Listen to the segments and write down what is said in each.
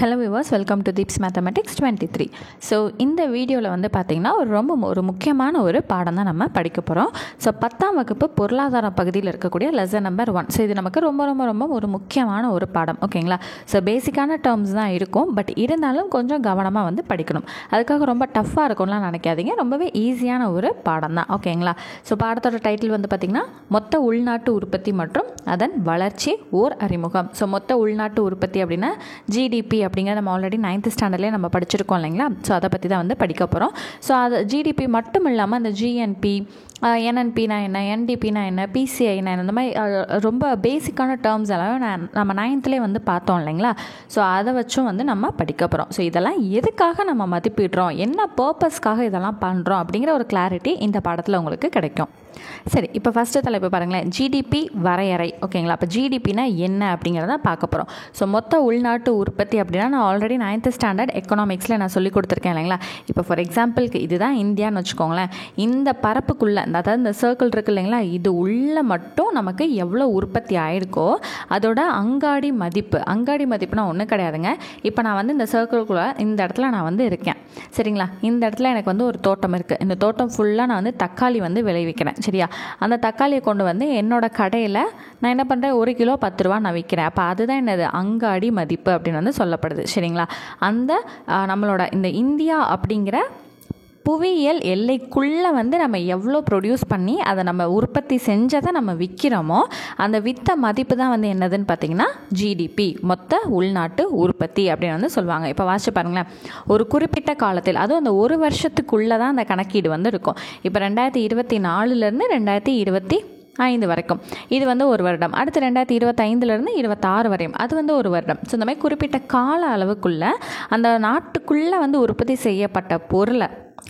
Hello viewers, welcome to Deeps mathematics 23. So இந்த வீடியோவில் வந்து பார்த்திங்கன்னா ஒரு முக்கியமான ஒரு பாடம் தான் நம்ம படிக்க போகிறோம். ஸோ 10ஆம் வகுப்பு பொருளாதார பகுதியில் இருக்கக்கூடிய லெசன் நம்பர் 1. ஸோ இது நமக்கு ரொம்ப ஒரு முக்கியமான ஒரு பாடம், ஓகேங்களா? ஸோ பேசிக்கான டேர்ம்ஸ் தான் இருக்கும், பட் இருந்தாலும் கொஞ்சம் கவனமாக வந்து படிக்கணும். அதுக்காக ரொம்ப டஃப்பாக இருக்கும்லாம் நினைக்காதீங்க, ரொம்பவே ஈஸியான ஒரு பாடம் தான், ஓகேங்களா? ஸோ பாடத்தோட டைட்டில் வந்து பார்த்திங்கன்னா மொத்த உள்நாட்டு உற்பத்தி மற்றும் அதன் வளர்ச்சி ஓர் அறிமுகம். ஸோ மொத்த உள்நாட்டு உற்பத்தி அப்படின்னா ஜிடிபி அப்படிங்கிற நம்ம ஆல்ரெடி 9th ஸ்டாண்டர்ட்லேயே நம்ம படிச்சிருக்கோம் இல்லைங்களா? ஸோ அதை பற்றி தான் வந்து படிக்க போகிறோம். ஸோ அது ஜிடிபி மட்டும் இல்லாமல் அந்த ஜிஎன்பி, என்என்பினா என்ன, என்டிபினா என்ன, பிசிஐனா என்ன, இந்த மாதிரி ரொம்ப பேசிக்கான டேர்ம்ஸ் எல்லாம் நம்ம 9th வந்து பார்த்தோம் இல்லைங்களா? ஸோ அதை வச்சும் வந்து நம்ம படிக்க போகிறோம். ஸோ இதெல்லாம் எதுக்காக நம்ம மதிப்பிடுறோம், என்ன பர்பஸ்க்காக இதெல்லாம் பண்ணுறோம் அப்படிங்கிற ஒரு கிளாரிட்டி இந்த பாடத்தில் உங்களுக்கு கிடைக்கும். சரி, இப்போ ஃபஸ்ட்டு தலைப்பு பாருங்களேன், ஜிடிபி வரையறை, ஓகேங்களா? அப்போ ஜிடிபினா என்ன அப்படிங்கிறத பார்க்க போகிறோம். ஸோ மொத்த உள்நாட்டு உற்பத்தி அப்படின்னா நான் ஆல்ரெடி 9th ஸ்டாண்டர்ட் எக்கனாமிக்ஸில் நான் சொல்லி கொடுத்துருக்கேன் இல்லைங்களா? இப்போ ஃபார் எக்ஸாம்பிளுக்கு இதுதான் இந்தியான்னு வச்சுக்கோங்களேன். இந்த பரப்புக்குள்ளே, அதாவது இந்த சர்க்கிள் இருக்குது இல்லைங்களா, இது உள்ள மட்டும் நமக்கு எவ்வளோ உற்பத்தி ஆகிருக்கோ அதோட அங்காடி மதிப்புனா ஒன்றும் கிடையாதுங்க. இப்போ நான் வந்து இந்த சர்க்கிள்குள்ளே இந்த இடத்துல நான் வந்து இருக்கேன், சரிங்களா? இந்த இடத்துல எனக்கு வந்து ஒரு தோட்டம் இருக்குது. இந்த தோட்டம் ஃபுல்லாக நான் வந்து தக்காளி வந்து விளைவிக்கிறேன், சரியா? அந்த தக்காளியை கொண்டு வந்து என்னோட கடையில் நான் என்ன பண்ணுறேன், 1 கிலோ 10 ரூபா நான் விற்கிறேன். அப்போ அதுதான் என்னது, அங்காடி மதிப்பு அப்படின்னு வந்து சொல்லப்படுது, சரிங்களா? அந்த நம்மளோட இந்த இந்தியா அப்படிங்கிற புவியியல் எல்லைக்குள்ளே வந்து நம்ம எவ்வளோ ப்ரொடியூஸ் பண்ணி அதை நம்ம உற்பத்தி செஞ்சதை நம்ம விற்கிறோமோ அந்த விற்ற மதிப்பு தான் வந்து என்னதுன்னு பார்த்தீங்கன்னா ஜிடிபி, மொத்த உள்நாட்டு உற்பத்தி அப்படின்னு வந்து சொல்லுவாங்க. இப்போ வாசிச்சு பாருங்களேன், ஒரு குறிப்பிட்ட காலத்தில், அதுவும் அந்த ஒரு வருஷத்துக்குள்ளே தான் அந்த கணக்கீடு வந்து இருக்கும். இப்போ 2024 2025 வரைக்கும் இது வந்து ஒரு வருடம். அடுத்து 2025 26 வரையும் அது வந்து ஒரு வருடம். ஸோ இந்த மாதிரி குறிப்பிட்ட கால அளவுக்குள்ளே அந்த நாட்டுக்குள்ளே வந்து உற்பத்தி செய்யப்பட்ட பொருளை,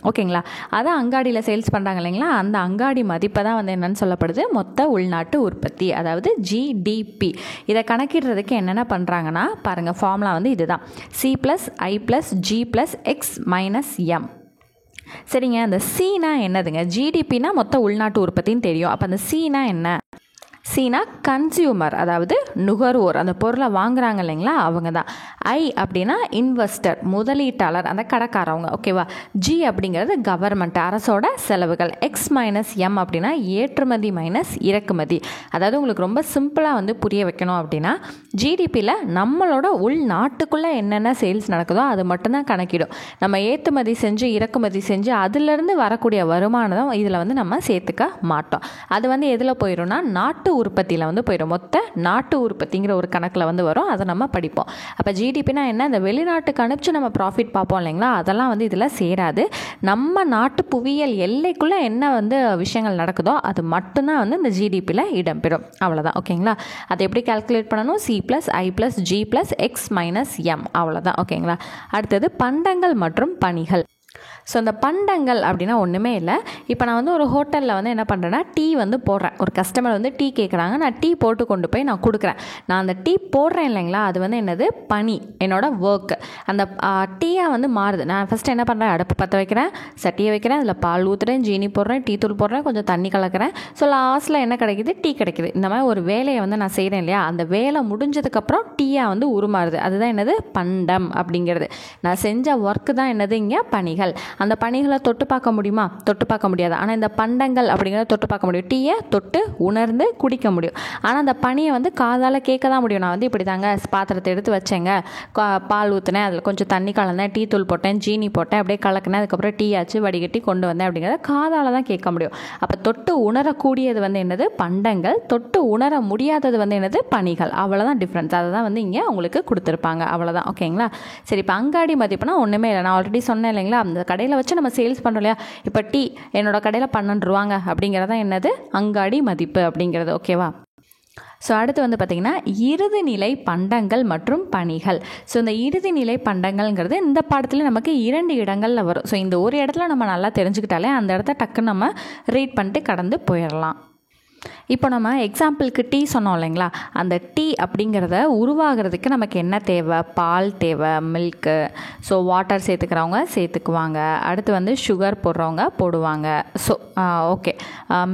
ஓகேங்களா, அதான் அங்காடியில் சேல்ஸ் பண்ணுறாங்க இல்லைங்களா, அந்த அங்காடி மதிப்பை தான் வந்து என்னென்னு சொல்லப்படுது மொத்த உள்நாட்டு உற்பத்தி, அதாவது ஜிடிபி. இதை கணக்கிடுறதுக்கு என்னென்ன பண்ணுறாங்கன்னா பாருங்கள், ஃபார்முலா வந்து இதுதான், C+I+G+X-M. சரிங்க, அந்த சீனா என்னதுங்க? ஜிடிபினா மொத்த உள்நாட்டு உற்பத்தின்னு தெரியும். அப்போ அந்த சீனா என்ன? சீனா கன்சியூமர், அதாவது நுகர்வோர், அந்த பொருளை வாங்குறாங்க இல்லைங்களா, அவங்க தான். ஐ அப்படின்னா இன்வெஸ்டர், முதலீட்டாளர், அந்த கடைக்காரவங்க, ஓகேவா? ஜி அப்படிங்கிறது கவர்மெண்ட், அரசோட செலவுகள். X-M அப்படின்னா ஏற்றுமதி மைனஸ் இறக்குமதி. அதாவது உங்களுக்கு ரொம்ப சிம்பிளாக வந்து புரிய வைக்கணும் அப்படின்னா, ஜிடிபியில் நம்மளோட உள்நாட்டுக்குள்ளே என்னென்ன சேல்ஸ் நடக்குதோ அது மட்டும்தான் கணக்கிடும். நம்ம ஏற்றுமதி செஞ்சு இறக்குமதி செஞ்சு அதிலிருந்து வரக்கூடிய வருமானம் இதில் வந்து நம்ம சேர்த்துக்க மாட்டோம். அது வந்து எதில் போயிடும்னா நாட்டு உற்பத்தியில் வந்து போயிடும். மொத்த நாட்டு உற்பத்திங்கிற ஒரு கணக்கில் வந்து வரும், அதை நம்ம படிப்போம். அப்போ ஜிடிபினா என்ன, இந்த வெளிநாட்டுக்கு அனுப்பிச்சு நம்ம ப்ராஃபிட் பார்ப்போம் இல்லைங்களா, அதெல்லாம் வந்து இதில் சேராது. நம்ம நாட்டு புவியியல் எல்லைக்குள்ளே என்ன வந்து விஷயங்கள் நடக்குதோ அது மட்டும்தான் வந்து இந்த ஜிடிபியில் இடம்பெறும், அவ்வளோதான், ஓகேங்களா? அதை எப்படி கால்குலேட் பண்ணணும்? C+I+G+X-M, அவ்வளோதான், ஓகேங்களா? அடுத்தது பண்டங்கள் மற்றும் பணிகள். ஸோ அந்த பண்டங்கள் அப்படின்னா ஒன்றுமே இல்லை. இப்போ நான் வந்து ஒரு ஹோட்டலில் வந்து என்ன பண்ணுறேன்னா டீ வந்து போடுறேன். ஒரு கஸ்டமர் வந்து டீ கேட்குறாங்க, நான் டீ போட்டு கொண்டு போய் நான் கொடுக்குறேன். நான் அந்த டீ போடுறேன் இல்லைங்களா, அது வந்து என்னது, பணி, என்னோட ஒர்க்கு. அந்த டீயாக வந்து மாறுது. நான் ஃபஸ்ட்டு என்ன பண்ணுறேன், அடுப்பு பற்ற வைக்கிறேன், சட்டியை வைக்கிறேன், அதில் பால் ஊற்றுறேன், ஜீனி போடுறேன், டீ தூள் போடுறேன், கொஞ்சம் தண்ணி கலக்கிறேன். ஸோ லாஸ்ட்டில் என்ன கிடைக்குது, டீ கிடைக்குது. இந்த மாதிரி ஒரு வேலையை வந்து நான் செய்கிறேன் இல்லையா, அந்த வேலை முடிஞ்சதுக்கப்புறம் டீயாக வந்து உருமாறுது. அதுதான் என்னது, பண்டம் அப்படிங்கிறது. நான் செஞ்ச ஒர்க்கு தான் என்னது இங்கே பணிகள். அந்த பணிகளை தொட்டு பார்க்க முடியுமா? தொட்டு பார்க்க முடியாது. ஆனால் இந்த பண்டங்கள் அப்படிங்கிறத தொட்டு பார்க்க முடியும். டீயை தொட்டு உணர்ந்து குடிக்க முடியும். ஆனால் அந்த பணியை வந்து காதால் கேட்க தான் முடியும். நான் வந்து இப்படி தாங்க பாத்திரத்தை எடுத்து வச்சேங்க, பால் ஊற்றினேன், அதில் கொஞ்சம் தண்ணி கலந்தேன், டீ தூள் போட்டேன், ஜீனி போட்டேன், அப்படியே கலக்கினேன், அதுக்கப்புறம் டீ ஆச்சு, வடிகட்டி கொண்டு வந்தேன் அப்படிங்கிறத காதால் தான் கேட்க முடியும். அப்போ தொட்டு உணரக்கூடியது வந்து என்னது, பண்டங்கள். தொட்டு உணர முடியாதது வந்து என்னது, பணிகள். அவ்வளோதான் டிஃப்ரென்ஸ். அதை தான் வந்து இங்கே உங்களுக்கு கொடுத்துருப்பாங்க, அவ்வளோதான், ஓகேங்களா? சரி, இப்போ அங்காடி மதிப்புனா ஒன்றுமே இல்லை. நான் ஆல்ரெடி சொன்னேன் இல்லைங்களா, அந்த கடையில் வச்சு நம்ம சேல்ஸ் பண்ணுறோம் இல்லையா. இப்போ டீ என்னோட கடையில் 12 ரூபாங்க அப்படிங்கிறதா என்னது, அங்காடி மதிப்பு அப்படிங்கிறது, ஓகேவா? ஸோ அடுத்து வந்து பார்த்திங்கன்னா இறுதிநிலை பண்டங்கள் மற்றும் பணிகள். ஸோ இந்த இறுதிநிலை பண்டங்கள்ங்கிறது இந்த பாடத்தில் நமக்கு 2 இடங்களில் வரும். ஸோ இந்த ஒரு இடத்துல நம்ம நல்லா தெரிஞ்சுக்கிட்டாலே அந்த இடத்த டக்குன்னு நம்ம ரீட் பண்ணிட்டு கடந்து போயிடலாம். இப்போ நம்ம எக்ஸாம்பிளுக்கு டீ சொன்னோம் இல்லைங்களா, அந்த டீ அப்படிங்கிறத உருவாகிறதுக்கு நமக்கு என்ன தேவை, பால் தேவை, மில்க்கு. ஸோ வாட்டர் சேர்த்துக்கிறவங்க சேர்த்துக்குவாங்க, அடுத்து வந்து சுகர் போடுறவங்க போடுவாங்க. So okay,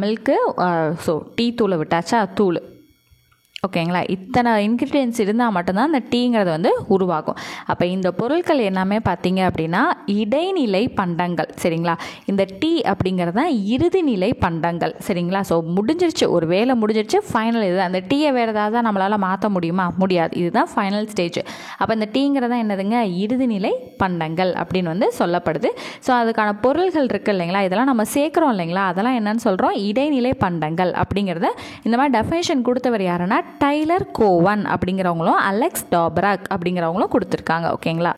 milk, so tea தூளை விட்டாச்சா, தூள், ஓகேங்களா. இத்தனை இன்க்ரீடியன்ஸ் இருந்தால் மட்டும்தான் அந்த டீங்கிறது வந்து உருவாகும். அப்போ இந்த பொருட்கள் எல்லாமே பார்த்தீங்க அப்படின்னா இடைநிலை பண்டங்கள். சரிங்களா. இந்த டீ அப்படிங்கிறது தான் இறுதிநிலை பண்டங்கள். சரிங்களா. ஸோ முடிஞ்சிருச்சு, ஒரு வேலை முடிஞ்சிருச்சு, ஃபைனல் இது. அந்த டீயை வேறு ஏதாவது நம்மளால் மாற்ற முடியுமா? முடியாது. இதுதான் ஃபைனல் ஸ்டேஜ். அப்போ இந்த டீங்கிறதா என்னதுங்க? இறுதிநிலை பண்டங்கள் அப்படின்னு வந்து சொல்லப்படுது. ஸோ அதுக்கான பொருள்கள் இருக்குது இல்லைங்களா, இதெல்லாம் நம்ம சேர்க்குறோம் இல்லைங்களா, அதெல்லாம் என்னன்னு சொல்கிறோம்? இடைநிலை பண்டங்கள் அப்படிங்கிறத இந்த மாதிரி டெஃபினேஷன் கொடுத்தவர் யாருன்னா டைலர் கோவன் அப்படிங்கிறவங்களும் அலெக்ஸ் டாபராக் அப்படிங்கிறவங்களும் கொடுத்துருக்காங்க. ஓகேங்களா.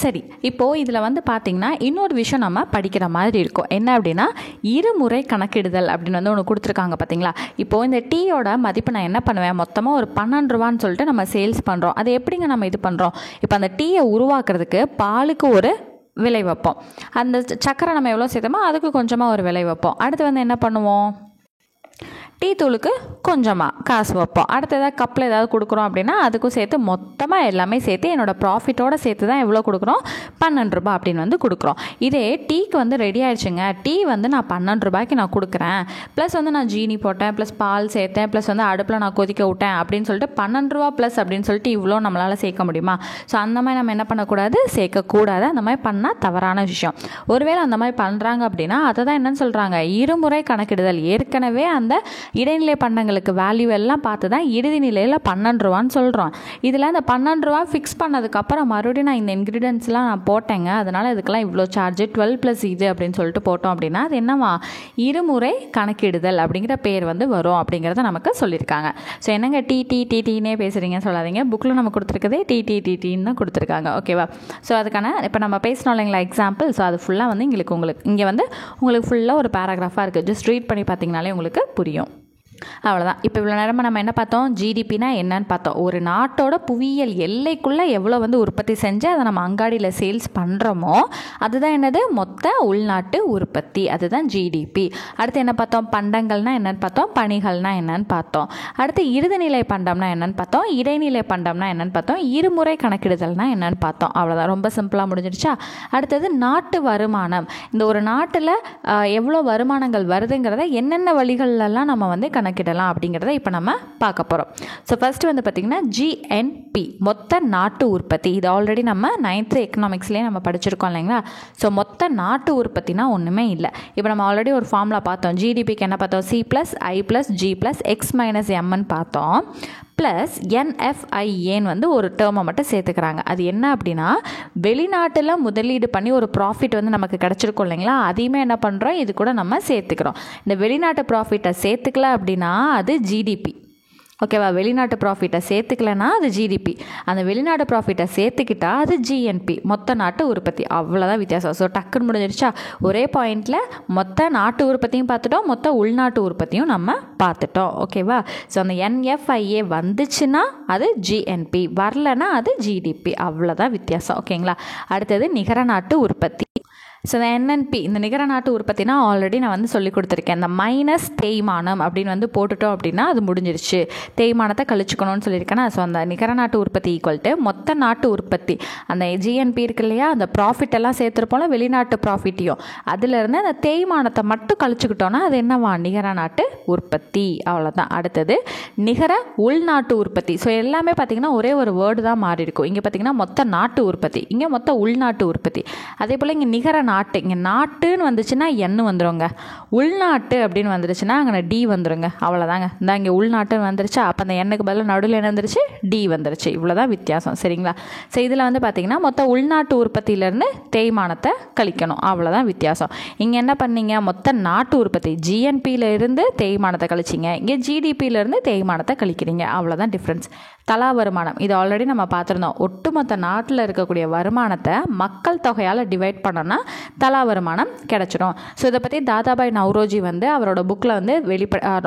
சரி, இப்போது இதில் வந்து பார்த்திங்கன்னா இன்னொரு விஷயம் நம்ம படிக்கிற மாதிரி இருக்கும். என்ன அப்படின்னா இருமுறை கணக்கிடுதல் அப்படின்னு வந்து ஒன்று கொடுத்துருக்காங்க பார்த்தீங்களா. இப்போது இந்த டீயோட மதிப்பு நான் என்ன பண்ணுவேன், மொத்தமாக ஒரு 12 ரூபான்னு சொல்லிட்டு நம்ம சேல்ஸ் பண்ணுறோம். அது எப்படிங்க நம்ம இது பண்ணுறோம்? இப்போ அந்த டீயை உருவாக்குறதுக்கு பாலுக்கு ஒரு விலை வைப்போம், அந்த சக்கரை நம்ம எவ்வளோ சேர்த்தோமோ அதுக்கு கொஞ்சமாக ஒரு விலை வைப்போம். அடுத்து வந்து என்ன பண்ணுவோம், டீ தூளுக்கு கொஞ்சமாக காசு வைப்போம். அடுத்து ஏதாவது கப்பில் ஏதாவது கொடுக்குறோம் அப்படின்னா அதுக்கும் சேர்த்து மொத்தமாக எல்லாமே சேர்த்து என்னோடய ப்ராஃபிட்டோடு சேர்த்து தான் எவ்வளோ கொடுக்குறோம், 12 ரூபா அப்படின்னு வந்து கொடுக்குறோம். இதே டீக்கு வந்து ரெடி ஆயிடுச்சுங்க, டீ வந்து நான் 12 ரூபாய்க்கு நான் கொடுக்குறேன், ப்ளஸ் வந்து நான் ஜீனி போட்டேன், ப்ளஸ் பால் சேர்த்தேன், ப்ளஸ் வந்து அடுப்பில் நான் கொதிக்க விட்டேன் அப்படின்னு சொல்லிட்டு 12 ரூபா ப்ளஸ் அப்படின்னு சொல்லிட்டு இவ்வளோ நம்மளால் சேர்க்க முடியுமா? ஸோ அந்த மாதிரி நம்ம என்ன பண்ணக்கூடாது, சேர்க்கக்கூடாது. அந்த மாதிரி பண்ணால் தவறான விஷயம். ஒருவேளை அந்த மாதிரி பண்ணுறாங்க அப்படின்னா அதை தான் என்னன்னு சொல்கிறாங்க, இருமுறை கணக்கிடுதல். ஏற்கனவே அந்த இடைநிலை பண்டங்களுக்கு வேல்யூ எல்லாம் பார்த்து தான் இறுதி நிலையில் 12 ரூபான்னு சொல்கிறோம். இதில் இந்த 12 ரூபா ஃபிக்ஸ் பண்ணதுக்கப்புறம் மறுபடியும் நான் இந்த இன்க்ரீடியன்ஸ்லாம் நான் போட்டேங்க, அதனால் இதுக்கெல்லாம் இவ்வளோ சார்ஜ் 12 + இது அப்படின்னு சொல்லிட்டு போட்டோம் அப்படின்னா அது என்னவா, இருமுறை கணக்கிடுதல் அப்படிங்கிற பேர் வந்து வரும் அப்படிங்கிறத நமக்கு சொல்லியிருக்காங்க. ஸோ என்னங்க டீனே பேசுகிறீங்க சொல்லாதீங்க, புக்கில் நம்ம கொடுத்துருக்கதே டீன்னு தான் கொடுத்துருக்காங்க. ஓகேவா. ஸோ அதுக்கான இப்போ நம்ம பேசணும் இல்லைங்களா எக்ஸாம்பிள், ஸோ அது ஃபுல்லாக வந்து உங்களுக்கு இங்கே வந்து உங்களுக்கு ஃபுல்லாக ஒரு பேராகிராஃபாக இருக்குது, ஜஸ்ட் ரீட் பண்ணி பார்த்தீங்கனாலே உங்களுக்கு புரியும். அவ்வளோதான். இப்போ இவ்வளோ நேரமாக நம்ம என்ன பார்த்தோம், ஜிடிபினா என்னன்னு பார்த்தோம். ஒரு நாட்டோட புவியியல் எல்லைக்குள்ளே எவ்வளோ வந்து உற்பத்தி செஞ்சு அதை நம்ம அங்காடியில் சேல்ஸ் பண்ணுறோமோ அதுதான் என்னது, மொத்த உள்நாட்டு உற்பத்தி, அதுதான் ஜிடிபி. அடுத்து என்ன பார்த்தோம், பண்டங்கள்னா என்னன்னு பார்த்தோம், பணிகள்னா என்னன்னு பார்த்தோம். அடுத்து இறுதிநிலை பண்டம்னா என்னன்னு பார்த்தோம், இடைநிலை பண்டம்னா என்னன்னு பார்த்தோம், இருமுறை கணக்கிடுதல்னா என்னன்னு பார்த்தோம். அவ்வளோதான், ரொம்ப சிம்பிளாக முடிஞ்சிருச்சா. அடுத்தது நாட்டு வருமானம். இந்த ஒரு நாட்டில் எவ்வளோ வருமானங்கள் வருதுங்கிறத என்னென்ன வழிகளெல்லாம் நம்ம வந்து கணக்கிடலாம் அப்படிங்கிறத இப்போ நம்ம பார்க்க போகிறோம். ஸோ ஃபஸ்ட்டு வந்து பார்த்திங்கன்னா ஜிஎன்பி, மொத்த நாட்டு உற்பத்தி. இது ஆல்ரெடி நம்ம 9th எக்கனாமிக்ஸ்லேயே நம்ம படிச்சிருக்கோம் இல்லைங்களா. ஸோ மொத்த நாட்டு உற்பத்தினா ஒன்றுமே இல்லை. இப்போ நம்ம ஆல்ரெடி ஒரு ஃபார்முலா பார்த்தோம், ஜிடிபிக்கு என்ன பார்த்தோம், C+I+G+X-Mன்னு பார்த்தோம். ப்ளஸ் NFIAன்னு வந்து ஒரு டேர்மை மட்டும் சேர்த்துக்கிறாங்க. அது என்ன அப்படின்னா வெளிநாட்டில் முதலீடு பண்ணி ஒரு ப்ராஃபிட் வந்து நமக்கு கிடச்சிருக்கோம் இல்லைங்களா, அதையுமே என்ன பண்ணுறோம், இது கூட நம்ம சேர்த்துக்கிறோம். இந்த வெளிநாட்டு ப்ராஃபிட்டை சேர்த்துக்கல அப்படின்னா அது ஜிடிபி. ஓகேவா. வெளிநாட்டு ப்ராஃபிட்டை சேர்த்துக்கலன்னா அது ஜிடிபி, அந்த வெளிநாட்டு ப்ராஃபிட்டை சேர்த்துக்கிட்டா அது ஜிஎன்பி, மொத்த நாட்டு உற்பத்தி. அவ்வளோதான் வித்தியாசம். ஸோ டக்குன்னு முடிஞ்சிருச்சா, ஒரே பாயிண்டில் மொத்த நாட்டு உற்பத்தியும் பார்த்துட்டோம், மொத்த உள்நாட்டு உற்பத்தியும் நம்ம பார்த்துட்டோம். ஓகேவா. ஸோ அந்த NFIA வந்துச்சுன்னா அது ஜிஎன்பி, வரலன்னா அது ஜிடிபி, அவ்வளோதான் வித்தியாசம். ஓகேங்களா. அடுத்தது நிகர நாட்டு உற்பத்தி. ஸோ இந்த NNP, இந்த நிகர நாட்டு உற்பத்தினா ஆல்ரெடி நான் வந்து சொல்லி கொடுத்துருக்கேன். இந்த மைனஸ் தேய்மானம் அப்படின்னு வந்து போட்டுட்டோம் அப்படின்னா அது முடிஞ்சிருச்சு, தேய்மானத்தை கழிச்சுக்கணும்னு சொல்லியிருக்கேன்னா. ஸோ அந்த நிகர நாட்டு உற்பத்தி ஈக்குவல் டு மொத்த நாட்டு உற்பத்தி, அந்த ஜிஎன்பி இருக்கு இல்லையா, அந்த ப்ராஃபிட் எல்லாம் சேர்த்துருப்போம்ல வெளிநாட்டு ப்ராஃபிட்டையும், அதுலேருந்து அந்த தேய்மானத்தை மட்டும் கழிச்சுக்கிட்டோன்னா அது என்னவா, நிகர நாட்டு உற்பத்தி. அவ்வளோதான். அடுத்தது நிகர உள்நாட்டு உற்பத்தி. ஸோ எல்லாமே பார்த்திங்கன்னா ஒரே ஒரு வேர்டு தான் மாறி இருக்கும். இங்கே பார்த்திங்கன்னா மொத்த நாட்டு உற்பத்தி, இங்கே மொத்த உள்நாட்டு உற்பத்தி. அதே போல் இங்கே நிகர நாட்டு, இங்கே நாட்டுன்னு வந்துச்சுன்னா என்னு வந்துடுங்க, உள்நாட்டு அப்படின்னு வந்துருச்சுன்னா அங்கே டி வந்துடுங்க. அவ்வளோதாங்க. இந்த இங்கே உள்நாட்டுன்னு வந்துருச்சா, அப்போ அந்த எண்ணுக்கு பதில் நடுவில் என்ன வந்துருச்சு, டி வந்துருச்சு. இவ்வளோதான் வித்தியாசம். சரிங்களா. ஸோ இதில் வந்து பார்த்திங்கன்னா மொத்த உள்நாட்டு உற்பத்தியிலேருந்து தேய்மானத்தை கழிக்கணும், அவ்வளோதான் வித்தியாசம். இங்கே என்ன பண்ணீங்க, மொத்த நாட்டு உற்பத்தி ஜிஎன்பியிலேருந்து தேய்மானத்தை கழிச்சிங்க, இங்கே ஜிடிபியிலேருந்து தேய்மானத்தை கழிக்கிறீங்க, அவ்வளோதான் டிஃப்ரென்ஸ். தலா வருமானம், இது ஆல்ரெடி நம்ம பார்த்துருந்தோம். ஒட்டுமொத்த நாட்டில் இருக்கக்கூடிய வருமானத்தை மக்கள் தொகையால் டிவைட் பண்ணோன்னா தலா வருமானம் கிடச்சிடும். ஸோ இதை பற்றி தாதாபாய் நவ்ரோஜி வந்து அவரோட புக்கில் வந்து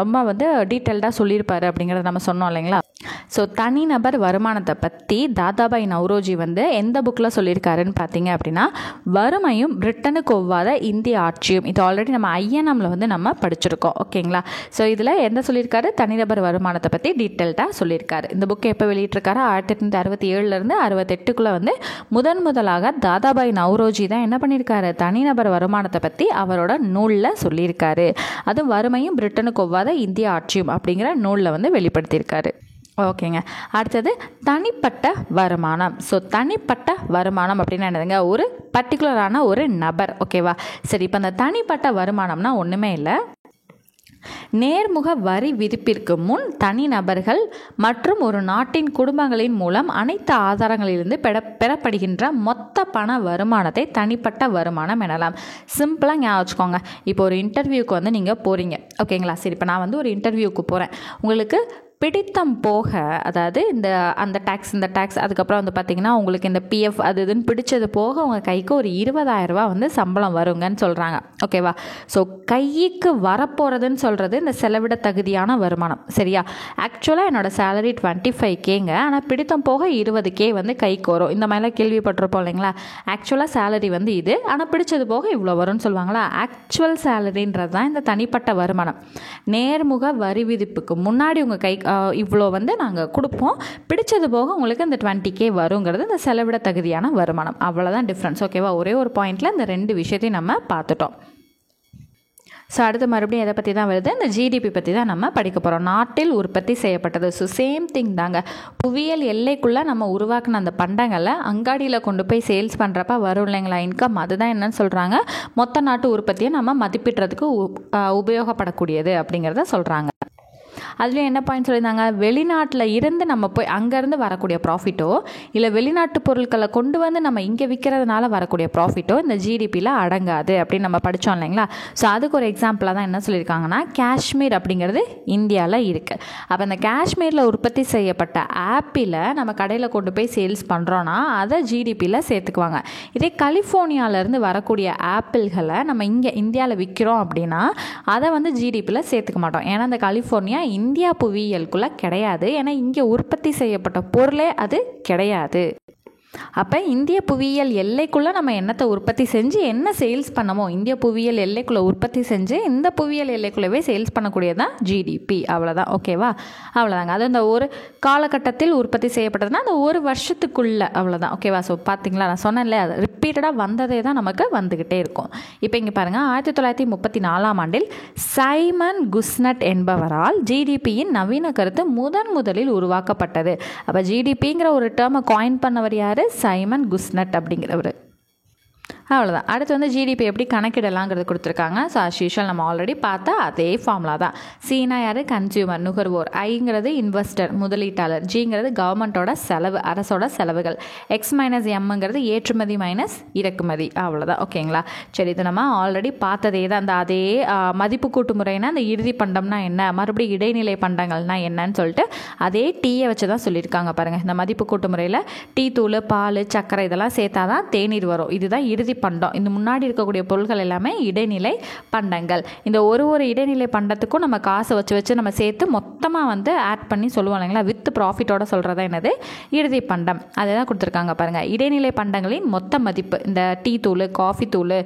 ரொம்ப வந்து டீட்டெயில்டாக சொல்லியிருப்பார் அப்படிங்கிறத நம்ம சொன்னோம் இல்லைங்களா. ஸோ தனிநபர் வருமானத்தை பற்றி தாதாபாய் நவ்ரோஜி வந்து எந்த புக்கில் சொல்லியிருக்காருன்னு பார்த்தீங்க அப்படின்னா வறுமையும் பிரிட்டனுக்கு ஒவ்வாத இந்திய ஆட்சியும். இது ஆல்ரெடி நம்ம INMல வந்து நம்ம படிச்சிருக்கோம். ஓகேங்களா. ஸோ இதில் எந்த சொல்லியிருக்காரு, தனிநபர் வருமானத்தை பற்றி டீட்டெயில்டாக சொல்லியிருக்காரு. இந்த புக்கை எப்போ வெளியிட்டிருக்காரு, 1867 68 வந்து முதலாக தாதாபாய் நவ்ரோஜி தான் என்ன பண்ணியிருக்காரு, தனிநபர் வருமானத்தை பற்றி அவரோட நூலில் சொல்லியிருக்காரு. அது வறுமையும் பிரிட்டனுக்கு ஒவ்வாத இந்திய ஆட்சியும் அப்படிங்கிற நூலில் வந்து வெளிப்படுத்தியிருக்காரு. ஓகேங்க. அடுத்தது தனிப்பட்ட வருமானம். ஸோ தனிப்பட்ட வருமானம் அப்படின்னா என்னதுங்க, ஒரு பர்டிகுலரான ஒரு நபர். ஓகேவா? சரி, இப்போ அந்த தனிப்பட்ட வருமானம்னா ஒன்றுமே இல்லை, நேர்முக வரி விதிப்பிற்கு முன் தனிநபர்கள் மற்றும் ஒரு நாட்டின் குடும்பங்களின் மூலம் அனைத்து ஆதாரங்களிலிருந்து பெறப்படுகின்ற மொத்த பண வருமானத்தை தனிப்பட்ட வருமானம் எனலாம். சிம்பிளாக ஞாபகம் வச்சுக்கோங்க. இப்போ ஒரு இன்டர்வியூக்கு வந்து நீங்கள் போகிறீங்க, ஓகேங்களா? சரி, இப்போ நான் வந்து ஒரு இன்டர்வியூக்கு போகிறேன். உங்களுக்கு பிடித்தம் போக, அதாவது அந்த டேக்ஸ் இந்த டேக்ஸ், அதுக்கப்புறம் வந்து பார்த்திங்கன்னா உங்களுக்கு இந்த பிஎஃப் அது இதுன்னு பிடிச்சது போக உங்கள் கைக்கு ஒரு 20,000 வந்து சம்பளம் வருங்கன்னு சொல்கிறாங்க. ஓகேவா? ஸோ கைக்கு வரப்போகிறதுன்னு சொல்கிறது இந்த செலவிட தகுதியான வருமானம். சரியா? ஆக்சுவலாக என்னோடய சேலரி 25Kங்க, ஆனால் பிடித்தம் போக 20K வந்து கைக்கு வரும். இந்த மாதிரிலாம் கேள்விப்பட்டிருப்போம் இல்லைங்களா? ஆக்சுவலாக சேலரி வந்து இது, ஆனால் பிடிச்சது போக இவ்வளோ வரும்னு சொல்லுவாங்களா? ஆக்சுவல் சேலரின்றது தான் இந்த தனிப்பட்ட வருமானம். நேர்முக வரி விதிப்புக்கு முன்னாடி உங்கள் கை இவ்வளோ வந்து நாங்கள் கொடுப்போம், பிடிச்சது போக உங்களுக்கு இந்த 20K வருங்கிறது இந்த செலவிட தகுதியான வருமானம். அவ்வளோதான் டிஃப்ரென்ஸ். ஓகேவா? ஒரே ஒரு பாயிண்டில் இந்த 2 விஷயத்தையும் நம்ம பார்த்துட்டோம். ஸோ அடுத்து மறுபடியும் எதை பற்றி தான் வருது, இந்த ஜிடிபி பற்றி தான் நம்ம படிக்க போகிறோம். நாட்டில் உற்பத்தி செய்யப்பட்டது. ஸோ சேம் திங் தாங்க. புவியியல் எல்லைக்குள்ளே நம்ம உருவாக்கின அந்த பண்டங்களை அங்காடியில் கொண்டு போய் சேல்ஸ் பண்ணுறப்ப வரும் இல்லைங்களா இன்கம், அதுதான் என்னன்னு சொல்கிறாங்க, மொத்த நாட்டு உற்பத்தியை நம்ம மதிப்பிடுறதுக்கு உபயோகப்படக்கூடியது அப்படிங்கிறத சொல்கிறாங்க. அதுலேயும் என்ன பாயிண்ட் சொல்லியிருந்தாங்க, வெளிநாட்டில் இருந்து நம்ம போய் அங்கேருந்து வரக்கூடிய ப்ராஃபிட்டோ இல்லை வெளிநாட்டு பொருட்களை கொண்டு வந்து நம்ம இங்கே விற்கிறதுனால வரக்கூடிய ப்ராஃபிட்டோ இந்த ஜிடிபியில் அடங்காது அப்படின்னு நம்ம படித்தோம் இல்லைங்களா? ஸோ அதுக்கு ஒரு எக்ஸாம்பிளாக தான் என்ன சொல்லியிருக்காங்கன்னா, காஷ்மீர் அப்படிங்கிறது இந்தியாவில் இருக்குது. அப்போ அந்த காஷ்மீரில் உற்பத்தி செய்யப்பட்ட ஆப்பிளை நம்ம கடையில் கொண்டு போய் சேல்ஸ் பண்ணுறோன்னா அதை ஜிடிபியில் சேர்த்துக்குவாங்க. இதே கலிஃபோர்னியாவிலேருந்து வரக்கூடிய ஆப்பிள்களை நம்ம இங்கே இந்தியாவில் விற்கிறோம் அப்படின்னா அதை வந்து ஜிடிபியில் சேர்த்துக்க மாட்டோம். ஏன்னா அந்த கலிஃபோர்னியா இந்தியா புவியியலுக்குள்ள கிடையாது. ஏன்னா இங்கே உற்பத்தி செய்யப்பட்ட பொருளே அது கிடையாது. அப்போ இந்திய புவியியல் எல்லைக்குள்ளே நம்ம என்னத்தை உற்பத்தி செஞ்சு என்ன சேல்ஸ் பண்ணமோ, இந்திய புவியியல் எல்லைக்குள்ளே உற்பத்தி செஞ்சு இந்த புவியியல் எல்லைக்குள்ளவே சேல்ஸ் பண்ணக்கூடியதான் ஜிடிபி. அவ்வளோதான். ஓகேவா? அவ்வளோதாங்க. அது அந்த ஒரு காலகட்டத்தில் உற்பத்தி செய்யப்பட்டதுன்னா அந்த ஒரு வருஷத்துக்குள்ளே, அவ்வளோதான். ஓகேவா? ஸோ பார்த்தீங்களா, நான் சொன்னேன்ல, அது ரிப்பீட்டடாக வந்ததே தான் நமக்கு வந்துக்கிட்டே இருக்கும். இப்போ இங்கே பாருங்கள், 1934ஆம் ஆண்டில் சைமன் குஸ்னட் என்பவரால் ஜிடிபியின் நவீன கருத்து முதலில் உருவாக்கப்பட்டது. அப்போ ஜிடிபிங்கிற ஒரு டேர்மை காயின் பண்ணவர் யார்? சைமன் குஸ்னட் அப்படிங்கிறவர். அவ்வளோதான். அடுத்து வந்து ஜிடிபி எப்படி கணக்கிடலாங்கிறது கொடுத்துருக்காங்க. ஸோ அஸ் யூஷுவல் நம்ம ஆல்ரெடி பார்த்தா அதே ஃபார்முலா தான். சினா யார்? கன்சியூமர், நுகர்வோர். ஐங்கிறது இன்வெஸ்டர், முதலீட்டாளர். ஜிங்கிறது கவர்மெண்ட்டோட செலவு, அரசோட செலவுகள். எக்ஸ் மைனஸ் எம்ங்கிறது ஏற்றுமதி மைனஸ் இறக்குமதி. அவ்வளோதான். ஓகேங்களா? சரி, இது நம்ம ஆல்ரெடி பார்த்ததே தான். அந்த அதே மதிப்பு கூட்டு முறைனா அந்த இறுதி பண்டம்னா என்ன, மறுபடியும் இடைநிலை பண்டங்கள்னா என்னன்னு சொல்லிட்டு அதே டீயை வச்சு தான் சொல்லியிருக்காங்க பாருங்கள். இந்த மதிப்பு கூட்டு முறையில் டீ தூள், பால், சர்க்கரை இதெல்லாம் சேர்த்தா தான் தேநீர் வரும். இதுதான் இறுதி பண்டம். இந்த முன்னாடி இருக்கக்கூடிய பொருட்கள் எல்லாமே இடைநிலை பண்டங்கள். இந்த ஒரு இடைநிலை பண்டத்துக்கும் நம்ம காசை வச்சு நம்ம சேர்த்து மொத்தமாக வந்து ஆட் பண்ணி சொல்லுவோம் இல்லைங்களா, வித் ப்ராஃபிட்டோட சொல்கிறதா என்னது, இறுதி பண்டம். அதை தான் கொடுத்துருக்காங்க பாருங்கள். இடைநிலை பண்டங்களின் மொத்த மதிப்பு, இந்த டீ தூள், காஃபி தூள்,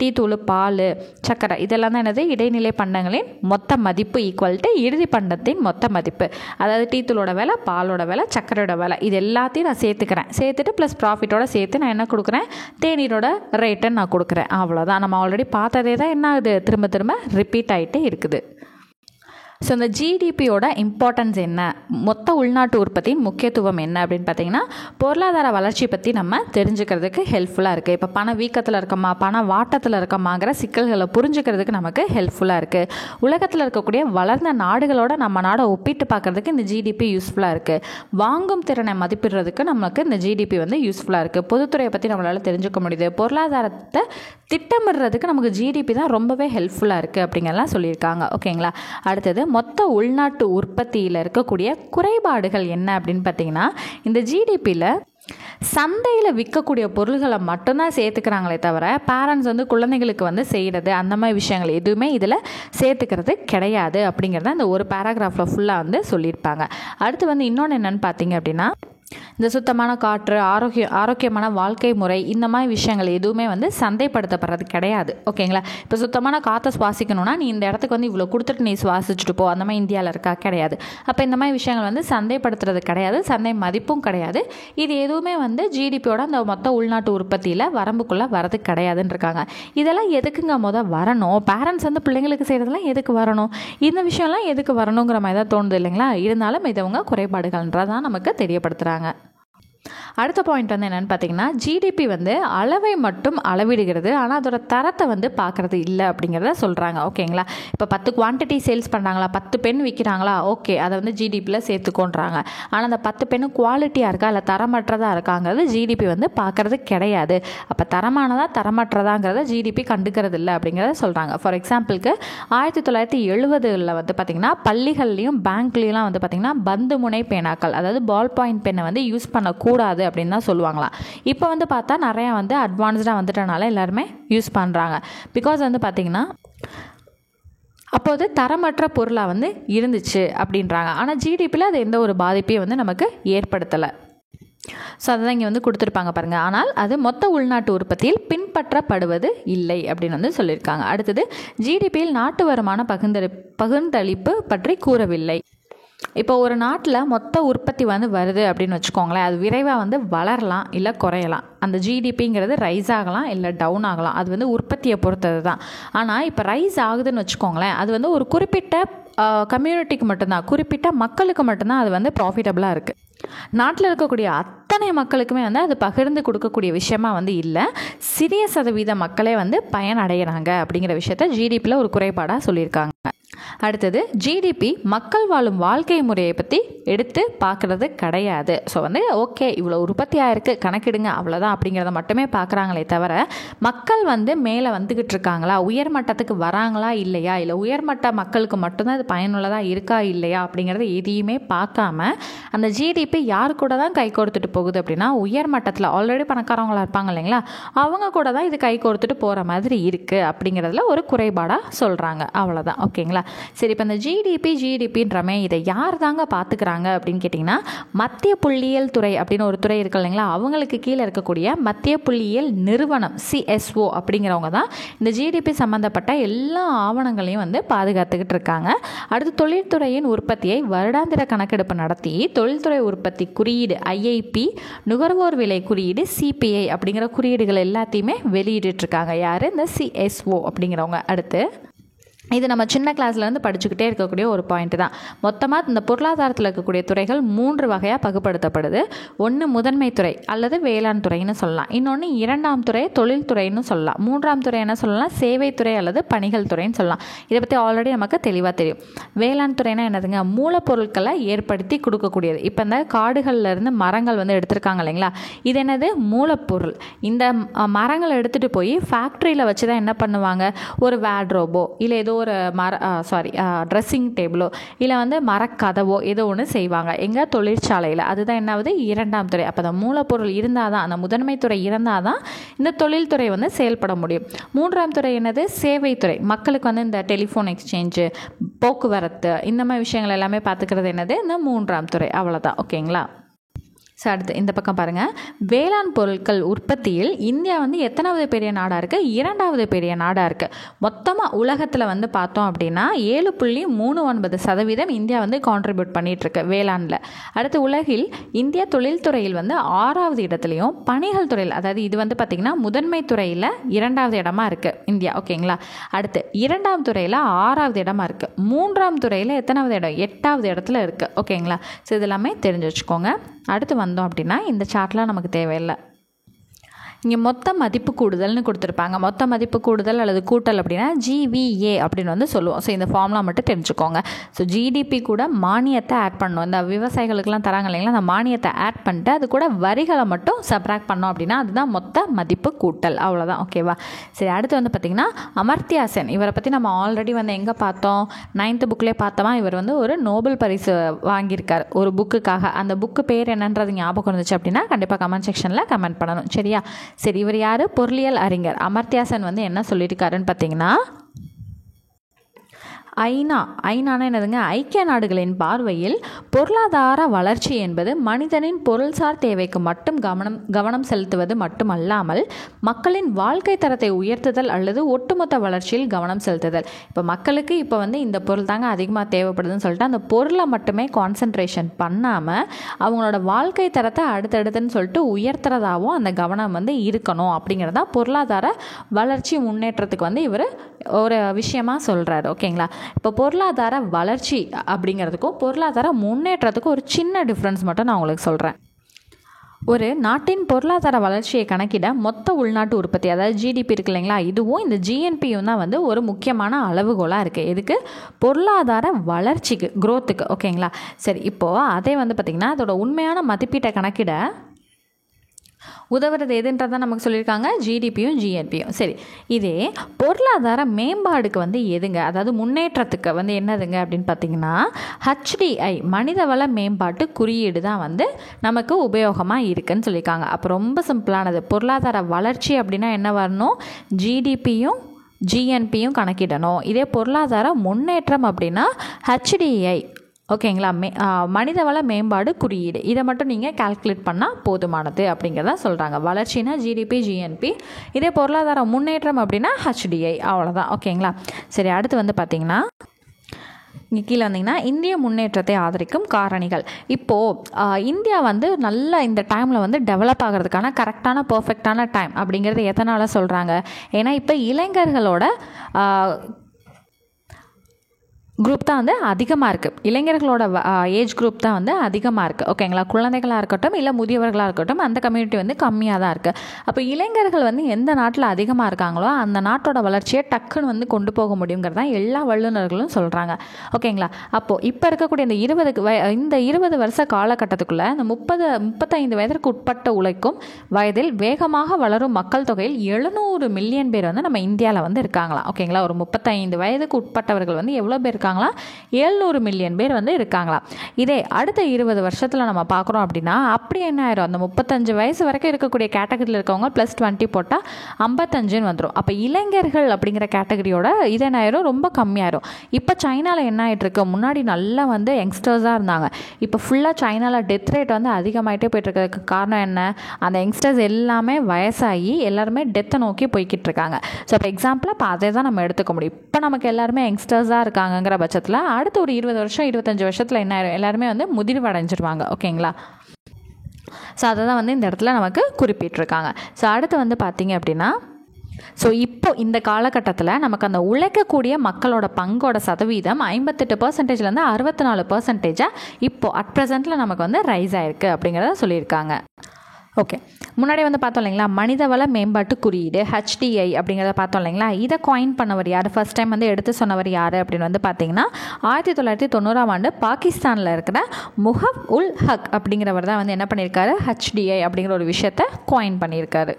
டீ தூள், பால், சர்க்கரை இதெல்லாம் தான் என்னது, இடைநிலை பண்டங்களின் மொத்த மதிப்பு ஈக்குவல் டு இறுதி பண்டத்தின் மொத்த மதிப்பு. அதாவது டீ தூளோட விலை, பாலோட விலை, சர்க்கரையோட விலை, இது எல்லாத்தையும் நான் சேர்த்துட்டு ப்ளஸ் ப்ராஃபிட்டோட சேர்த்து நான் என்ன கொடுக்குறேன், தேநீரோட ரேட்டை நான் கொடுக்குறேன். அவ்வளோதான். நம்ம ஆல்ரெடி பார்த்ததே தான் என்ன ஆகுது, திரும்ப ரிப்பீட் ஆகிட்டே இருக்குது. ஸோ இந்த ஜிடிபியோட இம்பார்ட்டன்ஸ் என்ன, மொத்த உள்நாட்டு உற்பத்தியின் முக்கியத்துவம் என்ன அப்படின்னு பார்த்தீங்கன்னா, பொருளாதார வளர்ச்சி பற்றி நம்ம தெரிஞ்சுக்கிறதுக்கு ஹெல்ப்ஃபுல்லாக இருக்குது. இப்போ பண வீக்கத்தில் இருக்கமா, பண வாட்டத்தில் இருக்கமாங்கிற சிக்கல்களை புரிஞ்சுக்கிறதுக்கு நமக்கு ஹெல்ப்ஃபுல்லாக இருக்குது. உலகத்தில் இருக்கக்கூடிய வளர்ந்த நாடுகளோட நம்ம நாடை ஒப்பிட்டு பார்க்குறதுக்கு இந்த ஜிடிபி யூஸ்ஃபுல்லாக இருக்குது. வாங்கும் திறனை மதிப்பிடுறதுக்கு நமக்கு இந்த ஜிடிபி வந்து யூஸ்ஃபுல்லாக இருக்குது. பொதுத்துறையை பற்றி நம்மளால் தெரிஞ்சுக்க முடியுது. பொருளாதாரத்தை திட்டமிடுறதுக்கு நமக்கு ஜிடிபி தான் ரொம்பவே ஹெல்ப்ஃபுல்லாக இருக்குது அப்படிங்கலாம் சொல்லியிருக்காங்க. ஓகேங்களா? அடுத்தது மொத்த உள்நாட்டு உற்பத்தியில் இருக்கக்கூடிய குறைபாடுகள் என்ன அப்படின்னு பார்த்தீங்கன்னா, இந்த ஜிடிபியில் சந்தையில் விற்கக்கூடிய பொருள்களை மட்டும்தான் சேர்த்துக்கிறாங்களே தவிர பேரண்ட்ஸ் வந்து குழந்தைங்களுக்கு வந்து செய்கிறது அந்த மாதிரி விஷயங்கள் எதுவுமே இதில் சேர்த்துக்கிறது கிடையாது அப்படிங்கிறத அந்த ஒரு பேராகிராஃபில் ஃபுல்லாக வந்து சொல்லியிருப்பாங்க. அடுத்து வந்து இன்னொன்று என்னென்னு பார்த்தீங்க அப்படின்னா, இந்த சுத்தமான காற்று, ஆரோக்கியமான வாழ்க்கை முறை, இந்த மாதிரி விஷயங்கள் எதுவுமே வந்து சந்தைப்படுத்தப்படுறது கிடையாது. ஓகேங்களா? இப்போ சுத்தமான காற்றை சுவாசிக்கணும்னா நீ இந்த இடத்துக்கு வந்து இவ்வளோ கொடுத்துட்டு நீ சுவாசிச்சுட்டு போ, அந்த மாதிரி இந்தியாவில் இருக்கா? கிடையாது. அப்போ இந்த மாதிரி விஷயங்கள் வந்து சந்தைப்படுத்துறது கிடையாது, சந்தை மதிப்பும் கிடையாது. இது எதுவுமே வந்து ஜிடிபியோட அந்த மொத்த உள்நாட்டு உற்பத்தியில் வரம்புக்குள்ளே வரது கிடையாதுன்னு இருக்காங்க. இதெல்லாம் எதுக்குங்க வரணும்? பேரண்ட்ஸ் வந்து பிள்ளைங்களுக்கு செய்கிறதெல்லாம் எதுக்கு வரணும்? இந்த விஷயம்லாம் எதுக்கு வரணுங்கிற மாதிரி தான் தோணுது இல்லைங்களா? இருந்தாலும் இதவங்க குறைபாடுகள்ன்றதான் நமக்கு தெரியப்படுத்துகிறாங்க. அடுத்த பாயிண்ட் வந்து என்னென்னு பார்த்தீங்கன்னா, ஜிடிபி வந்து அளவை மட்டும் அளவிடுகிறது, ஆனால் அதோட தரத்தை வந்து பார்க்குறது இல்லை அப்படிங்கிறத சொல்கிறாங்க. ஓகேங்களா? இப்போ 10 குவான்டிட்டி சேல்ஸ் பண்ணுறாங்களா, 10 பென் விற்கிறாங்களா, ஓகே, அதை வந்து ஜிடிபியில் சேர்த்துக்கோன்றாங்க. ஆனால் அந்த 10 பென்னு குவாலிட்டியாக இருக்கா இல்லை தரமற்றதாக இருக்காங்கிறது ஜிடிபி வந்து பார்க்குறது கிடையாது. அப்போ தரமானதா தரமற்றதாங்கிறத ஜிடிபி கண்டுக்கிறது இல்லை அப்படிங்கிறத சொல்கிறாங்க. ஃபார் எக்ஸாம்பிளுக்கு 1970 வந்து பார்த்திங்கன்னா பள்ளிகள்லையும் பேங்க்லேயும் வந்து பார்த்திங்கன்னா பந்து முனை பேனாக்கள், அதாவது பால் பாயிண்ட் பெண்ணை வந்து யூஸ் பண்ணக்கூடாது அப்படின்னு தான் சொல்லுவாங்களாம். இப்போ வந்து பார்த்தா நிறையா வந்து அட்வான்ஸ்டாக வந்துட்டனால எல்லாருமே யூஸ் பண்ணுறாங்க. பிகாஸ் வந்து பார்த்திங்கன்னா அப்போது தரமற்ற பொருளாக வந்து இருந்துச்சு அப்படின்றாங்க. ஆனால் ஜிடிபியில் அது எந்த ஒரு பாதிப்பையும் வந்து நமக்கு ஏற்படுத்தலை. ஸோ அதை இங்கே வந்து கொடுத்துருப்பாங்க பாருங்கள். ஆனால் அது மொத்த உள்நாட்டு உற்பத்தியில் பின்பற்றப்படுவது இல்லை அப்படின்னு வந்து சொல்லியிருக்காங்க. அடுத்தது, ஜிடிபியில் நாட்டு வருமான பகிர்ந்தளிப்பு பற்றி கூறவில்லை. இப்போ ஒரு நாட்டில் மொத்த உற்பத்தி வந்து வருது அப்படின்னு வச்சுக்கோங்களேன், அது விரைவாக வந்து வளரலாம் இல்லை குறையலாம். அந்த ஜிடிபிங்கிறது ரைஸ் ஆகலாம் இல்லை டவுன் ஆகலாம். அது வந்து உற்பத்தியை பொறுத்தது தான். ஆனால் இப்போ ரைஸ் ஆகுதுன்னு வச்சுக்கோங்களேன், அது வந்து ஒரு குறிப்பிட்ட கம்யூனிட்டிக்கு மட்டும்தான், குறிப்பிட்ட மக்களுக்கு மட்டும்தான் அது வந்து ப்ராஃபிட்டபுளாக இருக்குது. நாட்டில் இருக்கக்கூடிய அத்தனை மக்களுக்குமே வந்து அது பகிர்ந்து கொடுக்கக்கூடிய விஷயமா வந்து இல்லை. சிறிய சதவீத மக்களே வந்து பயனடைகிறாங்க அப்படிங்கிற விஷயத்த ஜிடிபியில் ஒரு குறைபாடாக சொல்லியிருக்காங்க. அடுத்தது, ஜிடிபி மக்கள் வாழும் வாழ்க்கை முறையை பற்றி எடுத்து பார்க்குறது கிடையாது. ஸோ வந்து ஓகே, இவ்வளோ உற்பத்தி ஆயிருக்கு, கணக்கிடுங்க, அவ்வளோதான் அப்படிங்கிறத மட்டுமே பார்க்குறாங்களே தவிர மக்கள் வந்து மேலே வந்துக்கிட்டு இருக்காங்களா, உயர்மட்டத்துக்கு வராங்களா இல்லையா, இல்லை உயர்மட்ட மக்களுக்கு மட்டும்தான் இது பயனுள்ளதாக இருக்கா இல்லையா அப்படிங்கிறத எதையுமே பார்க்காம அந்த ஜிடிபி யார் கூட தான் கை கோர்த்துட்டு போகுது அப்படின்னா, உயர்மட்டத்தில் ஆல்ரெடி பணக்காரவங்களாக இருப்பாங்க இல்லைங்களா, அவங்க கூட தான் இது கை கோர்த்துட்டு போகிற மாதிரி இருக்குது அப்படிங்கிறதுல ஒரு குறைபாடாக சொல்கிறாங்க. அவ்வளோதான். ஓகேங்களா? சரி, இப்போ இந்த ஜிடிபின்றமே இதை யார் தாங்க பார்த்துக்கிறாங்க அப்படின்னு கேட்டிங்கன்னா, மத்திய புள்ளியியல் துறை அப்படின்னு ஒரு துறை இருக்கு இல்லைங்களா, அவங்களுக்கு கீழே இருக்கக்கூடிய மத்திய புள்ளியியல் நிறுவனம் CSO அப்படிங்கிறவங்க தான் இந்த ஜிடிபி சம்மந்தப்பட்ட எல்லா ஆவணங்களையும் வந்து பாதுகாத்துக்கிட்டு இருக்காங்க. அடுத்து, தொழில்துறையின் உற்பத்தியை வருடாந்திர கணக்கெடுப்பு நடத்தி தொழில்துறை உற்பத்தி குறியீடு IIP, நுகர்வோர் விலை குறியீடு CPI அப்படிங்கிற குறியீடுகள் எல்லாத்தையுமே வெளியிட்டுருக்காங்க. யார்? இந்த CSO அப்படிங்கிறவங்க. அடுத்து, இது நம்ம சின்ன கிளாஸ்லேருந்து படிச்சுக்கிட்டே இருக்கக்கூடிய ஒரு பாயிண்ட் தான். மொத்தமாக இந்த பொருளாதாரத்தில் இருக்கக்கூடிய துறைகள் 3 வகையாக பகுப்படுத்தப்படுது. ஒன்று முதன்மை துறை அல்லது வேளாண் துறைன்னு சொல்லலாம். இன்னொன்று இரண்டாம் துறை தொழில்துறைன்னு சொல்லலாம். மூன்றாம் துறை என்ன சொல்லலாம்? சேவைத்துறை அல்லது பணிகள் துறைன்னு சொல்லலாம். இதை பற்றி ஆல்ரெடி நமக்கு தெளிவாக தெரியும். வேளாண் துறைனா என்னதுங்க? மூலப்பொருட்களை ஏற்படுத்தி கொடுக்கக்கூடியது. இப்போ இந்த காடுகளில் இருந்து மரங்கள் வந்து எடுத்திருக்காங்க இல்லைங்களா, இது என்னது? மூலப்பொருள். இந்த மரங்களை எடுத்துகிட்டு போய் ஃபேக்ட்ரியில் வச்சு தான் என்ன பண்ணுவாங்க? ஒரு வேட்ரோபோ இல்லை ஏதோ ஒரு ட்ரெஸ்ஸிங் டேபிளோ இல்லை வந்து மரக்கதவோ ஏதோ ஒன்று செய்வாங்க எங்கள் தொழிற்சாலையில். அதுதான் என்னாவது? இரண்டாம் துறை. அப்போ அந்த மூலப்பொருள் இருந்தால் தான், அந்த முதன்மை துறை இருந்தால் தான் இந்த தொழில்துறை வந்து செயல்பட முடியும். மூன்றாம் துறை என்னது? சேவைத்துறை. மக்களுக்கு வந்து இந்த டெலிஃபோன் எக்ஸ்சேஞ்சு, போக்குவரத்து, இந்த மாதிரி விஷயங்கள் எல்லாமே பார்த்துக்கிறது என்னது? இந்த மூன்றாம் துறை. அவ்வளோதான். ஓகேங்களா? ஸோ அடுத்து இந்த பக்கம் பாருங்கள். வேளாண் பொருட்கள் உற்பத்தியில் இந்தியா வந்து எத்தனாவது பெரிய நாடாக இருக்குது? 2வது பெரிய நாடாக இருக்குது. மொத்தமாக உலகத்தில் வந்து பார்த்தோம் அப்படின்னா 7.39% இந்தியா வந்து கான்ட்ரிபியூட் பண்ணிகிட்ருக்கு வேளாணில். அடுத்து, உலகில் இந்தியா தொழில்துறையில் வந்து 6வது இடத்துலையும், பணிகள் துறையில், அதாவது இது வந்து பார்த்திங்கன்னா முதன்மை துறையில் 2வது இடமா இருக்குது இந்தியா. ஓகேங்களா? அடுத்து, 2ஆம் துறையில் 6வது இடமா இருக்குது. 3ஆம் துறையில் எத்தனாவது இடம்? 8வது இடத்துல இருக்குது. ஓகேங்களா? ஸோ இது எல்லாமே தெரிஞ்சு வச்சுக்கோங்க. அடுத்து வந்தோம் அப்படின்னா இந்த சார்ட்லாம் நமக்கு தேவையில்லை. இங்கே மொத்த மதிப்பு கூடுதல்னு கொடுத்துருப்பாங்க. மொத்த மதிப்பு கூடுதல் அல்லது கூட்டல் அப்படின்னா GVA அப்படின்னு வந்து சொல்லுவோம். ஸோ இந்த ஃபார்முலா மட்டும் தெரிஞ்சுக்கோங்க. ஸோ ஜிடிபி கூட மானியத்தை ஆட் பண்ணணும். இந்த விவசாயிகளுக்கெல்லாம் தராங்க இல்லைங்களா, அந்த மானியத்தை ஆட் பண்ணிட்டு அது கூட வரிகளை மட்டும் சப்ராக்ட் பண்ணோம் அப்படின்னா அதுதான் மொத்த மதிப்பு கூட்டல். அவ்வளோதான். ஓகேவா? சரி, அடுத்து வந்து பார்த்திங்கன்னா அமர்த்தியா சென். இவரை பற்றி நம்ம ஆல்ரெடி வந்து எங்கே பார்த்தோம்? 9th புக்லேயே பார்த்தோமா. இவர் வந்து ஒரு நோபல் பரிசு வாங்கியிருக்கார் ஒரு புக்குக்காக. அந்த புக்கு பேர் என்னன்றது ஞாபகம் இருந்துச்சு அப்படின்னா கண்டிப்பாக கமெண்ட் செக்ஷனில் கமெண்ட் பண்ணணும். சரியா? சரி, இவர் யார்? பொருளியல் அறிஞர். அமர்த்தியா சென் வந்து என்ன சொல்லியிருக்காருன்னு பார்த்தீங்கன்னா, ஐநானா என்னதுங்க, ஐக்கிய நாடுகளின் பார்வையில் பொருளாதார வளர்ச்சி என்பது மனிதனின் பொருள்சார் தேவைக்கு மட்டும் கவனம் செலுத்துவது மட்டுமல்லாமல் மக்களின் வாழ்க்கை தரத்தை உயர்த்துதல் அல்லது ஒட்டுமொத்த வளர்ச்சியில் கவனம் செலுத்துதல். இப்போ மக்களுக்கு இப்போ வந்து இந்த பொருள் தாங்க அதிகமாக தேவைப்படுதுன்னு சொல்லிட்டு அந்த பொருளை மட்டுமே கான்சன்ட்ரேஷன் பண்ணாமல் அவங்களோட வாழ்க்கை தரத்தை அடுத்தடுத்துன்னு சொல்லிட்டு உயர்த்துறதாகவும் அந்த கவனம் வந்து இருக்கணும் அப்படிங்கிறதா பொருளாதார வளர்ச்சி முன்னேற்றத்துக்கு வந்து இவர் ஒரு விஷயமா சொல்கிறாரு. ஓகேங்களா. இப்போ பொருளாதார வளர்ச்சி அப்படிங்கிறதுக்கும் பொருளாதார முன்னேற்றத்துக்கும் ஒரு சின்ன டிஃப்ரென்ஸ் மட்டும் நான் உங்களுக்கு சொல்கிறேன். ஒரு நாட்டின் பொருளாதார வளர்ச்சியை கணக்கிட மொத்த உள்நாட்டு உற்பத்தி, அதாவது ஜிடிபி இருக்கு இல்லைங்களா, இதுவும் இந்த ஜிஎன்பியும் தான் வந்து ஒரு முக்கியமான அளவுகோலாக இருக்குது. எதுக்கு? பொருளாதார வளர்ச்சிக்கு, க்ரோத்துக்கு. ஓகேங்களா. சரி, இப்போது அதே வந்து பார்த்திங்கன்னா அதோட உண்மையான மதிப்பீட்டை கணக்கிட உதவுறது எதுன்றதான் நமக்கு சொல்லியிருக்காங்க, ஜிடிபியும் ஜிஎன்பியும். சரி, இதே பொருளாதார மேம்பாடுக்கு வந்து எதுங்க, அதாவது முன்னேற்றத்துக்கு வந்து என்னதுங்க அப்படின்னு பார்த்தீங்கன்னா HDI மனிதவள மேம்பாட்டு குறியீடு தான் வந்து நமக்கு உபயோகமாக இருக்குதுன்னு சொல்லியிருக்காங்க. அப்போ ரொம்ப சிம்பிளானது. பொருளாதார வளர்ச்சி அப்படின்னா என்ன வரணும், ஜிடிபியும் ஜிஎன்பியும் கணக்கிடணும். இதே பொருளாதார முன்னேற்றம் அப்படின்னா HDI. ஓகேங்களா. மனிதவள மேம்பாடு குறியீடு, இதை மட்டும் நீங்கள் கால்குலேட் பண்ணால் போதுமானது அப்படிங்கிறத சொல்கிறாங்க. வளர்ச்சினா ஜிடிபி ஜிஎன்பி, இதே பொருளாதார முன்னேற்றம் அப்படின்னா HDI, அவ்வளோதான். ஓகேங்களா. சரி, அடுத்து வந்து பார்த்திங்கன்னா இங்கே கீழே வந்தீங்கன்னா இந்திய முன்னேற்றத்தை ஆதரிக்கும் காரணிகள். இப்போது இந்தியா வந்து நல்ல இந்த டைமில் வந்து டெவலப் ஆகிறதுக்கான கரெக்டான பர்ஃபெக்டான டைம் அப்படிங்கிறது எதனால் சொல்கிறாங்க? ஏன்னா இப்போ இளைஞர்களோட குரூப் தான் வந்து அதிகமாக இருக்குது. இளைஞர்களோட ஏஜ் குரூப் தான் வந்து அதிகமாக இருக்குது. ஓகேங்களா. குழந்தைகளாக இருக்கட்டும் இல்லை முதியவர்களாக இருக்கட்டும் அந்த கம்யூனிட்டி வந்து கம்மியாக தான் இருக்குது. அப்போ இளைஞர்கள் வந்து எந்த நாட்டில் அதிகமாக இருக்காங்களோ அந்த நாட்டோட வளர்ச்சியை டக்குன்னு வந்து கொண்டு போக முடியுங்கிறதான் எல்லா வல்லுநர்களும் சொல்கிறாங்க. ஓகேங்களா. அப்போது இப்போ இருக்கக்கூடிய இந்த 20 வருஷ காலகட்டத்துக்குள்ளே இந்த 35 வயதிற்கு உட்பட்ட உழைக்கும் வயதில் வேகமாக வளரும் மக்கள் தொகையில் 700 மில்லியன் பேர் வந்து நம்ம இந்தியாவில் வந்து இருக்காங்களா. ஓகேங்களா. ஒரு 35 வயதுக்கு உட்பட்டவர்கள் வந்து எவ்வளோ பேர் 700 மில்லியன் பேர் வந்து இருக்காங்களா. இதே அடுத்த 20 வருஷத்தில் நம்ம பார்க்குறோம் அப்படின்னா அப்படி என்ன ஆயிரும், அந்த 35 வயசு வரைக்கும் இருக்கக்கூடிய கேட்டகரியில் இருக்கவங்க +20 போட்டால் 55 வந்துடும். அப்போ இளைஞர்கள் அப்படிங்கிற கேட்டகரியோட இது என்ன ஆயிரும், ரொம்ப கம்மியாயிரும். இப்போ சைனாவில் என்ன ஆகிட்டு இருக்கு, முன்னாடி நல்லா வந்து யங்ஸ்டர்ஸாக இருந்தாங்க. இப்போ ஃபுல்லாக சைனாவில் டெத் ரேட் வந்து அதிகமாகிட்டே போயிட்டு இருக்கிறதுக்கு காரணம் என்ன, அந்த யங்ஸ்டர்ஸ் எல்லாமே வயசாகி எல்லாருமே டெத்தை நோக்கி போய்கிட்டு இருக்காங்க. ஸோ இப்போ எக்ஸாம்பிளாக இப்போ அதை தான் நம்ம எடுத்துக்க முடியும். இப்போ நமக்கு எல்லாருமே யங்ஸ்டர்ஸாக இருக்காங்கங்கிற பட்சத்தில் அடுத்த ஒரு 20 வருஷம் 25 வருஷத்தில் என்ன ஆயிரும், எல்லாருமே வந்து முதிர்வு அடைஞ்சிருவாங்க. ஓகேங்களா. ஸோ அதை தான் வந்து இந்த இடத்துல நமக்கு குறிப்பிட்டிருக்காங்க. ஸோ அடுத்து வந்து பார்த்தீங்க அப்படின்னா இப்போ இந்த காலகட்டத்தில் நமக்கு அந்த உழைக்கக்கூடிய மக்களோட பங்கோட சதவீதம் 58%லேருந்து 64% இப்போது அட் ப்ரெசென்ட்டில் நமக்கு வந்து ரைஸ் ஆயிருக்கு அப்படிங்கிறத சொல்லியிருக்காங்க. ஓகே, முன்னாடி வந்து பார்த்தோம் இல்லைங்களா மனிதவள மேம்பாட்டு குறியீடு HDI அப்படிங்கிறத பார்த்தோம் இல்லைங்களா. இதை காயின் பண்ணவர் யார், ஃபர்ஸ்ட் டைம் வந்து எடுத்து சொன்னவர் யார் அப்படின்னு வந்து பார்த்தீங்கன்னா 1990ஆம் ஆண்டு பாகிஸ்தானில் இருக்கிற முஹப் உல் ஹக் அப்படிங்கிறவர் தான் வந்து என்ன பண்ணியிருக்காரு, HDI அப்படிங்கிற ஒரு விஷயத்தை காயின் பண்ணியிருக்காரு.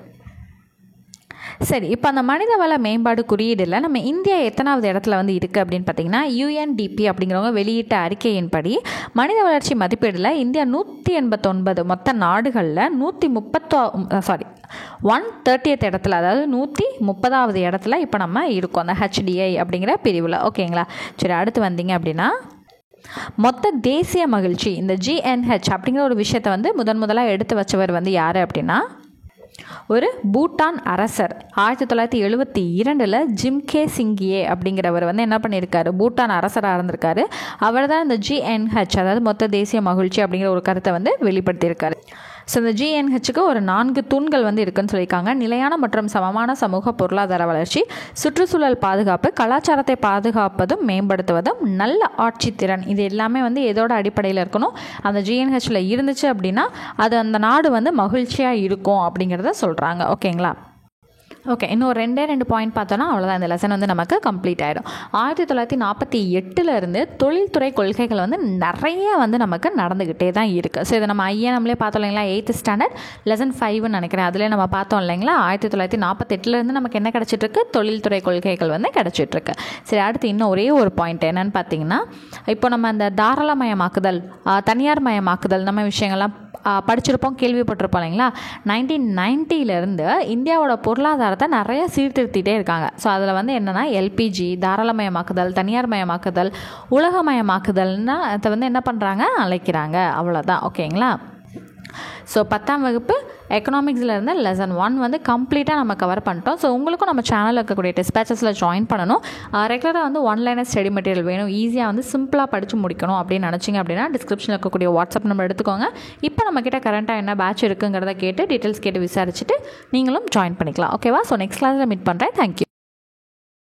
சரி, இப்போ அந்த மனிதவள மேம்பாடு குறியீடில் நம்ம இந்தியா எத்தனாவது இடத்துல வந்து இருக்குது அப்படின்னு பார்த்தீங்கன்னா UNDP அப்படிங்கிறவங்க வெளியிட்ட அறிக்கையின்படி மனித வளர்ச்சி மதிப்பீடில் இந்தியா 189 மொத்த நாடுகளில் 130th இடத்துல, அதாவது 130வது இடத்துல இப்போ நம்ம இருக்கோம் அந்த HDI அப்படிங்கிற பிரிவில். ஓகேங்களா. சரி, அடுத்து வந்தீங்க அப்படின்னா மொத்த தேசிய மகிழ்ச்சி இந்த GNH அப்படிங்கிற ஒரு விஷயத்தை வந்து முதலாக எடுத்து வச்சவர் வந்து யார் அப்படின்னா ஒரு பூட்டான் அரசர். 1972 ஜிம்கே சிங்கியே அப்படிங்கிறவர் வந்து என்ன பண்ணியிருக்காரு, பூட்டான் அரசராக இருந்திருக்காரு. அவர் தான் இந்த GNH அதாவது மொத்த தேசிய மகிழ்ச்சி அப்படிங்கிற ஒரு கருத்தை வந்து வெளிப்படுத்தியிருக்காரு. ஸோ இந்த GNHக்கு ஒரு 4 தூண்கள் வந்து இருக்குன்னு சொல்லியிருக்காங்க. நிலையான மற்றும் சமமான சமூக பொருளாதார வளர்ச்சி, சுற்றுச்சூழல் பாதுகாப்பு, கலாச்சாரத்தை பாதுகாப்பதும் மேம்படுத்துவதும், நல்ல ஆட்சித்திறன். இது எல்லாமே வந்து எதோட அடிப்படையில் இருக்கணும், அந்த GNHல இருந்துச்சு அப்படின்னா அது அந்த நாடு வந்து மகிழ்ச்சியாக இருக்கும் அப்படிங்கிறத சொல்கிறாங்க. ஓகேங்களா. ஓகே, இன்னும் 2 பாயிண்ட் பார்த்தோன்னா அவ்வளோதான், இந்த லெசன் வந்து நமக்கு கம்ப்ளீட் ஆகிடும். 1948 தொழில்துறை கொள்கைகள் வந்து நிறைய வந்து நமக்கு நடந்துக்கிட்டே தான் இருக்குது. ஸோ இதை நம்ம நம்மளே பார்த்தோம் இல்லைங்களா, 8th ஸ்டாண்டர்ட் லெசன் 5ன்னு நினைக்கிறேன், அதில் நம்ம பார்த்தோம் இல்லைங்களா. 1948 நமக்கு என்ன கிடச்சிட்ருக்கு, தொழில்துறை கொள்கைகள் வந்து கிடச்சிட்ருக்கு. சரி, அடுத்து இன்னும் ஒரே ஒரு பாயிண்ட் என்னன்னு பார்த்தீங்கன்னா, இப்போ நம்ம அந்த தாராளமயமாக்குதல், தனியார் மயமாக்குதல் நம்ம விஷயங்கள்லாம் படிச்சிருப்போம், கேள்விப்பட்டிருப்போம் இல்லைங்களா. 1990 இந்தியாவோட பொருளாதாரத்தை நிறைய சீர்திருத்திட்டே இருக்காங்க. ஸோ அதில் வந்து என்னென்னா எல்பிஜி, தாராளமயமாக்குதல், தனியார் மயமாக்குதல், உலகமயமாக்குதல்னா அதை வந்து என்ன பண்ணுறாங்க, அழைக்கிறாங்க. அவ்வளோதான். ஓகேங்களா. ஸோ 10ஆம் வகுப்பு எக்கனாமிக்ஸில் இருந்த லெசன் 1 வந்து கம்ப்ளீட்டாக நம்ம கவர் பண்ணிட்டோம். ஸோ உங்களுக்கும் நம்ம சேனலில் இருக்கக்கூடிய டெஸ்ட் பேச்சஸில் ஜாயின் பண்ணணும், ரெகுலராக வந்து ஒன்லைனர் ஸ்டடி மெட்டீரியல் வேணும், ஈஸியாக வந்து சிம்பிளாக படித்து முடிக்கணும் அப்படின்னு நினச்சிங்க அப்படின்னா டிஸ்கிரிப்ஷனில் இருக்கக்கூடிய வாட்ஸ்அப் நம்பர் எடுத்துக்கோங்க. இப்போ நம்மக்கிட்ட கரண்ட்டாக என்ன பேட்ச் இருக்குங்கிறத கேட்டு டீட்டெயில்ஸ் கேட்டு விசாரிச்சுட்டு நீங்களும் ஜாயின் பண்ணிக்கலாம். ஓகேவா. ஸோ நெக்ஸ்ட் கிளாஸில் மீட் பண்ணுறேன். தேங்க்யூ.